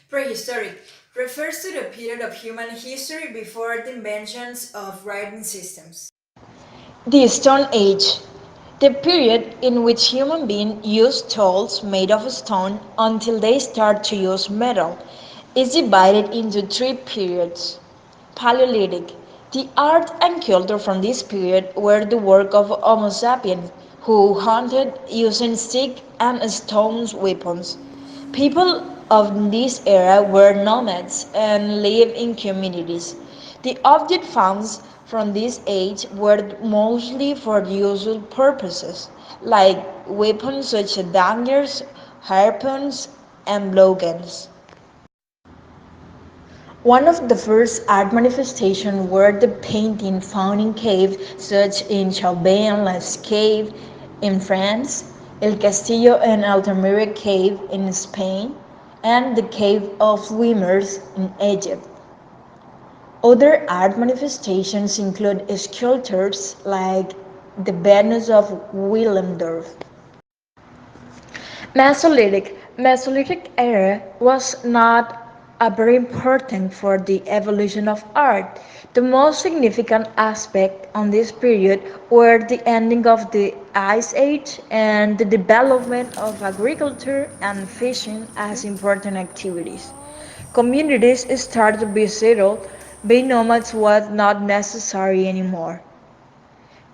Prehistoric refers to the period of human history before the inventions of writing systems. The Stone Age, the period in which human beings used tools made of stone until they start to use metal, is divided into three periods. Paleolithic, the art and culture from this period were the work of Homo sapiens, who hunted using stick and stone weapons. People of this era were nomads and lived in communities. The objects found from this age were mostly for useful purposes, like weapons such as daggers, harpoons, and blowguns. One of the first art manifestations were the painting found in caves such in Chauvet-en-les Cave in France, El Castillo and Altamira Cave in Spain, and the Cave of Swimmers in Egypt. Other art manifestations include sculptures like the Venus of Willendorf. Mesolithic era was not a very important for the evolution of art. The most significant aspect on this period were the ending of the Ice Age and the development of agriculture and fishing as important activities. Communities started to be settled, being nomads was not necessary anymore.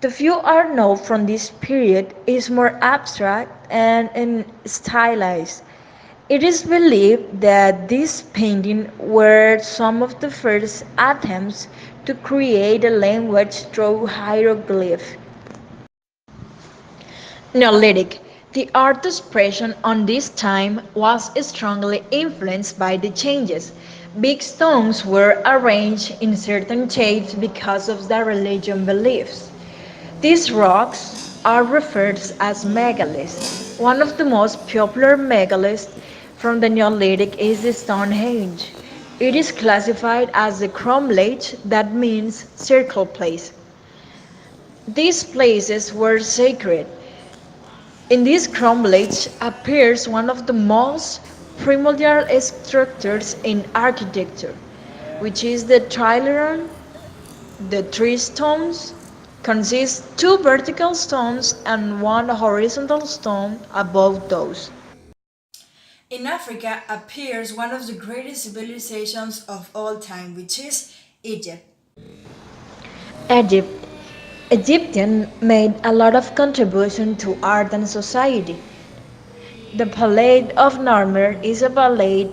The view art known from this period is more abstract and stylized. It is believed that these paintings were some of the first attempts to create a language through hieroglyph. Neolithic. The art expression on this time was strongly influenced by the changes. Big stones were arranged in certain shapes because of their religion beliefs. These rocks are referred as megaliths. One of the most popular megaliths from the Neolithic is the Stonehenge. It is classified as a cromlech, that means circle place. These places were sacred. In this cromlech appears one of the most primordial structures in architecture, which is the trilithon. The three stones consist two vertical stones and one horizontal stone above those. In Africa appears one of the greatest civilizations of all time, which is Egypt. Egypt. Egyptians made a lot of contribution to art and society. The Palais of Narmer is a palais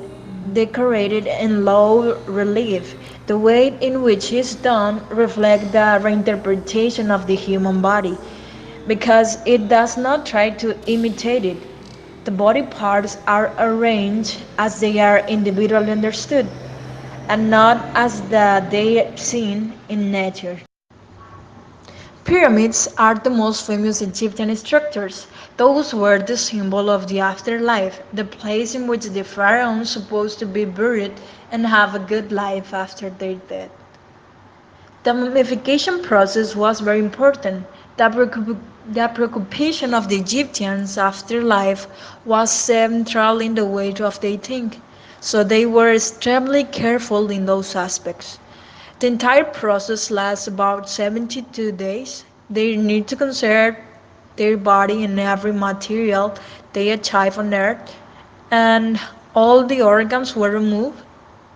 decorated in low relief. The way in which it is done reflects the reinterpretation of the human body, because it does not try to imitate it. The body parts are arranged as they are individually understood, and not as they are seen in nature. Pyramids are the most famous Egyptian structures. Those were the symbol of the afterlife, the place in which the pharaohs supposed to be buried and have a good life after their death. The mummification process was very important. The preoccupation of the Egyptians after life was central in the way of they think, so they were extremely careful in those aspects. The entire process lasts about 72 days. They need to conserve their body and every material they achieve on earth, and all the organs were removed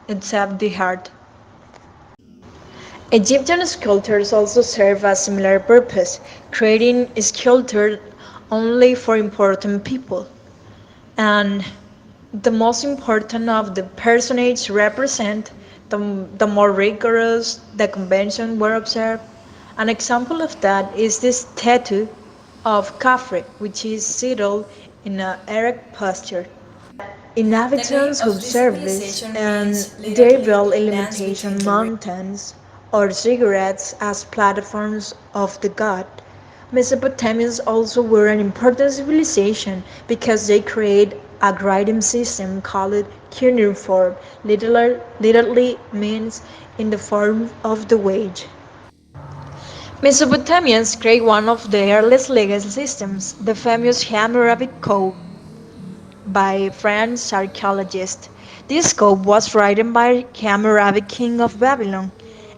except the heart. Egyptian sculptors also serve a similar purpose, creating sculptures only for important people. And the most important of the personages represent, the more rigorous the conventions were observed. An example of that is this statue of Khafre, which is seated in an erect posture. The name Inhabitants who of this observe this civilization and means they literally build lands imitation between the rivers. mountains or ziggurats as platforms of the god. Mesopotamians also were an important civilization because they created a grading system called cuneiform, literally means in the form of the wedge. Mesopotamians created one of the earliest legal systems, the famous Hammurabi Code. by French archaeologists. This scope was written by Hammurabi, king of Babylon,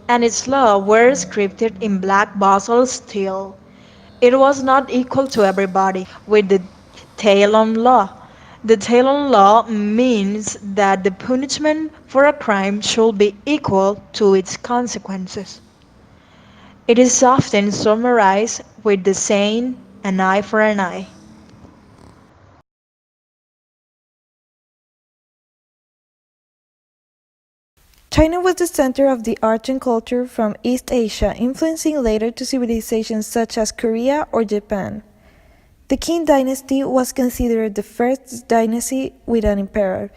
and its laws were scripted in black basalt stele. It was not equal to everybody with the Talon law. The Talon law means that the punishment for a crime should be equal to its consequences. It is often summarized with the saying, an eye for an eye. China was the center of the art and culture from East Asia, influencing later to civilizations such as Korea or Japan. The Qing dynasty was considered the first dynasty with an emperor.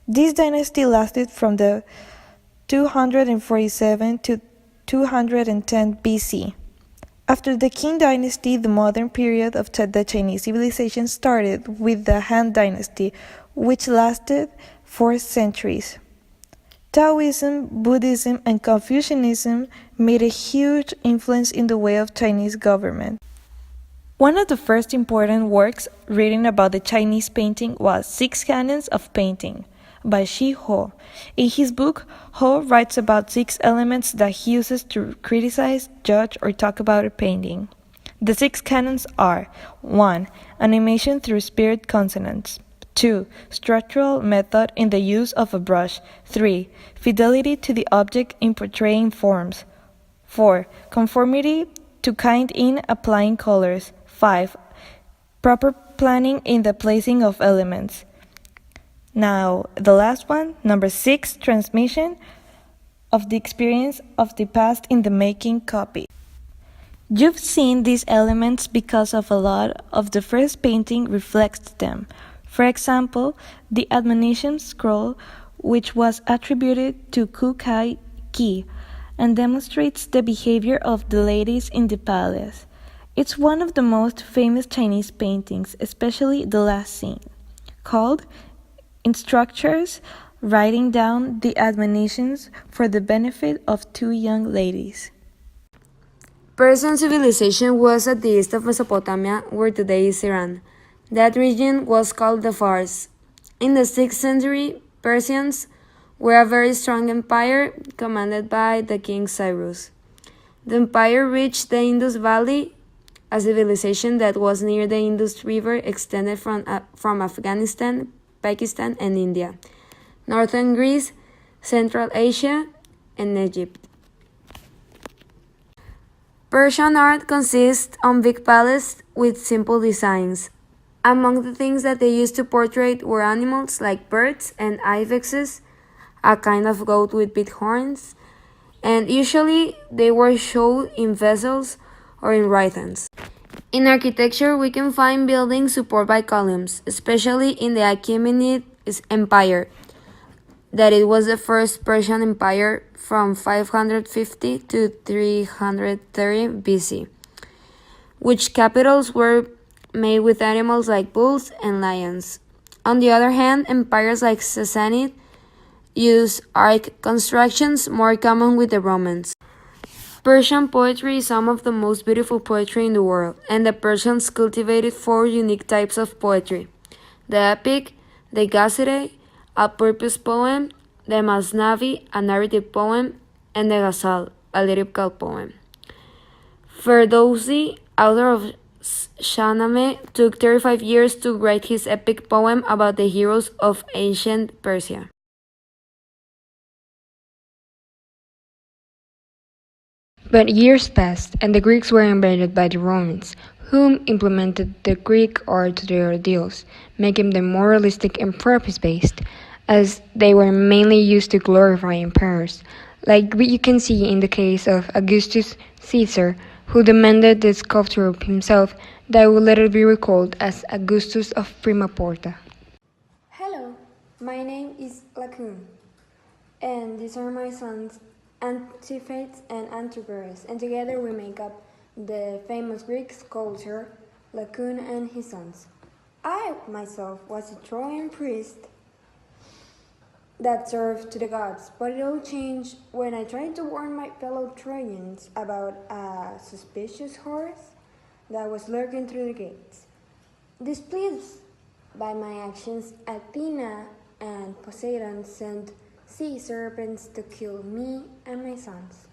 This dynasty lasted from the 247 to 210 BC. After the Qing dynasty, the modern period of the Chinese civilization started with the Han dynasty, which lasted 4 centuries. Taoism, Buddhism, and Confucianism made a huge influence in the way of Chinese government. One of the first important works written about the Chinese painting was Six Canons of Painting by Shi Ho. In his book, Ho writes about 6 elements that he uses to criticize, judge, or talk about a painting. The 6 canons are 1. Animation through spirit consonants. 2. Structural method in the use of a brush. 3. Fidelity to the object in portraying forms. 4. Conformity to kind in applying colors. 5. Proper planning in the placing of elements. Now, the last one, number 6, transmission of the experience of the past in the making copy. You've seen these elements because of a lot of the first painting reflects them. For example, the admonition scroll, which was attributed to Ku Kai Ki, and demonstrates the behavior of the ladies in the palace. It's one of the most famous Chinese paintings, especially the last scene, called Instructors Writing Down the Admonitions for the Benefit of Two Young Ladies. Persian civilization was at the east of Mesopotamia, where today is Iran. That region was called the Fars. In the 6th century, Persians were a very strong empire commanded by the king Cyrus. The empire reached the Indus Valley, a civilization that was near the Indus River extended from Afghanistan, Pakistan, and India, northern Greece, Central Asia, and Egypt. Persian art consists of big palaces with simple designs. Among the things that they used to portray were animals like birds and ibexes, a kind of goat with big horns, and usually they were shown in vessels or in rhythms. In architecture, we can find buildings supported by columns, especially in the Achaemenid Empire, that it was the first Persian empire from 550 to 330 BC, which capitals were made with animals like bulls and lions. On the other hand, empires like Sassanid used arch constructions more common with the Romans. Persian poetry is some of the most beautiful poetry in the world, and the Persians cultivated 4 unique types of poetry: the epic, the Qaside, a purpose poem, the Masnavi, a narrative poem, and the Ghazal, a lyrical poem. Ferdowsi, author of Shahnameh, took 35 years to write his epic poem about the heroes of ancient Persia. But years passed, and the Greeks were invaded by the Romans, whom implemented the Greek art to their ideals, making them more realistic and purpose-based, as they were mainly used to glorify emperors, like what you can see in the case of Augustus Caesar, who demanded the sculpture of himself that would later be recalled as Augustus of Prima Porta. Hello, my name is Lacoon, and these are my sons, Antiphates and Antiparos, and together we make up the famous Greek sculptor Lacoon and his sons. I myself was a Trojan priest that served to the gods, but it all changed when I tried to warn my fellow Trojans about a suspicious horse that was lurking through the gates. Displeased By my actions, Athena and Poseidon sent sea serpents to kill me and my sons.